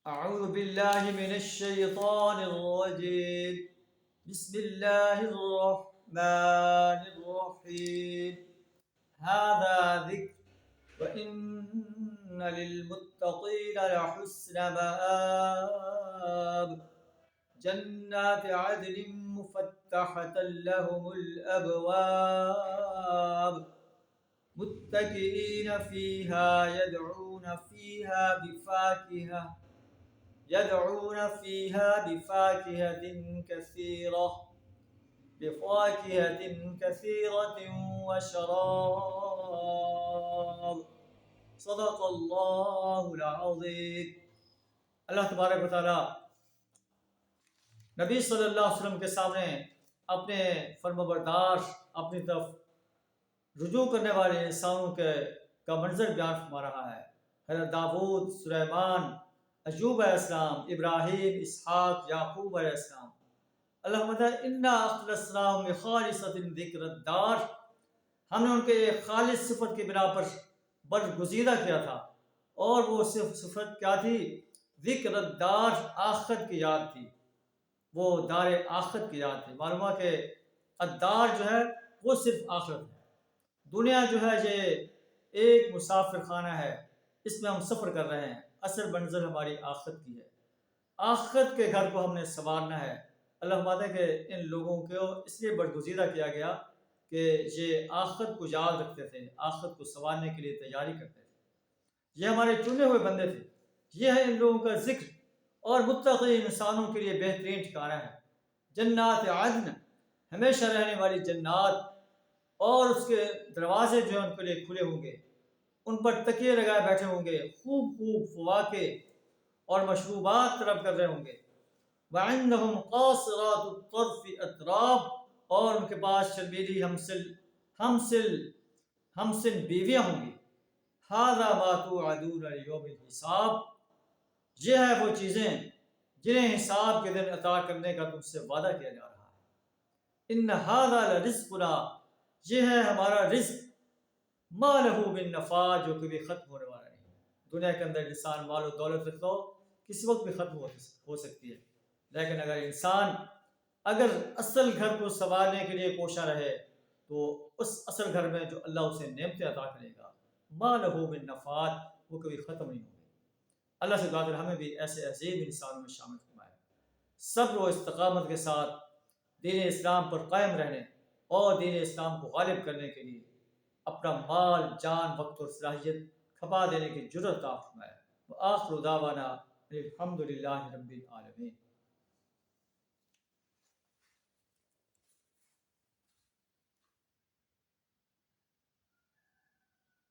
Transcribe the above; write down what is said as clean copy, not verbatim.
أعوذ بالله من الشيطان الرجيم. بسم الله الرحمن الرحيم. هذا ذكر وإن للمتقين لحسن مآب. جنات عدن مفتحة لهم الأبواب متكئين فيها يدعون فيها بفاكهة كثيرة وشراب. صدق اللہ العظیم. اللہ تبارک و تعالیٰ نبی صلی اللہ علیہ وسلم کے سامنے اپنے فرمانبردار اپنی طرف رجوع کرنے والے انسانوں کا منظر بیان فرما رہا ہے. حضرت داؤد، سلیمان، ایوب علیہ السلام، ابراہیم، اسحاق، یعقوب علیہ السلام. اللہ مدد انا اخلصناہم بخالصۃ ذکر الدار. ہم نے ان کے ایک خالص صفت کی بنا پر برگزیدہ کیا تھا، اور وہ صفت کیا تھی؟ ذکر الدار، آخرت کی یاد تھی. وہ دار آخرت کی یاد تھی. معلوم ہے کہ الدار جو ہے وہ صرف آخرت ہے. دنیا جو ہے یہ ایک مسافر خانہ ہے، اس میں ہم سفر کر رہے ہیں. اصل منزل ہماری آخرت کی ہے. آخرت کے گھر کو ہم نے سنوارنا ہے. اللہ فرماتا ہے کہ ان لوگوں کو اس لیے برگزیدہ کیا گیا کہ یہ آخرت کو یاد رکھتے تھے، آخرت کو سنوارنے کے لیے تیاری کرتے تھے. یہ ہمارے چنے ہوئے بندے تھے. یہ ہے ان لوگوں کا ذکر. اور متقی انسانوں کے لیے بہترین ٹھکانہ ہے. جنات عدن، ہمیشہ رہنے والی جنات، اور اس کے دروازے جو ہیں ان کے لیے کھلے ہوں گے. ان پر تکیے لگائے بیٹھے ہوں گے. خوب فواکے اور مشروبات طلب کر رہے ہوں گے. وعندهم قاصرات الطرف اطراب، اور ان کے پاس شرمیلی ہمسن بیویاں ہوں گی. ھذا ما توعدون لیوم الحساب. یہ ہے وہ چیزیں جنہیں حساب کے دن عطا کرنے کا تم سے وعدہ کیا جا رہا ہے. ان ھذا لرزقنا، یہ ہے ہمارا رزق. ما لہ من نفاد، جو کبھی ختم ہونے والا نہیں. دنیا کے اندر انسان مال و دولت رکھتا ہو کسی وقت بھی ختم ہو سکتی ہے، لیکن اگر انسان اصل گھر کو سنوارنے کے لیے کوشاں رہے تو اس اصل گھر میں جو اللہ اسے نعمتیں عطا کرے گا، ما لہ من نفاد، وہ کبھی ختم نہیں ہوگی. اللہ سے دعا کریں ہمیں بھی ایسے عظیم انسانوں میں شامل فرمائے. صبر و استقامت کے ساتھ دین اسلام پر قائم رہنے اور دین اسلام کو غالب کرنے کے لیے اپنا مال، جان، وقت اور صلاحیت کھپا دینے کی جرأت عطا فرمائے. وآخر دعوانا الحمد للہ رب العالمین.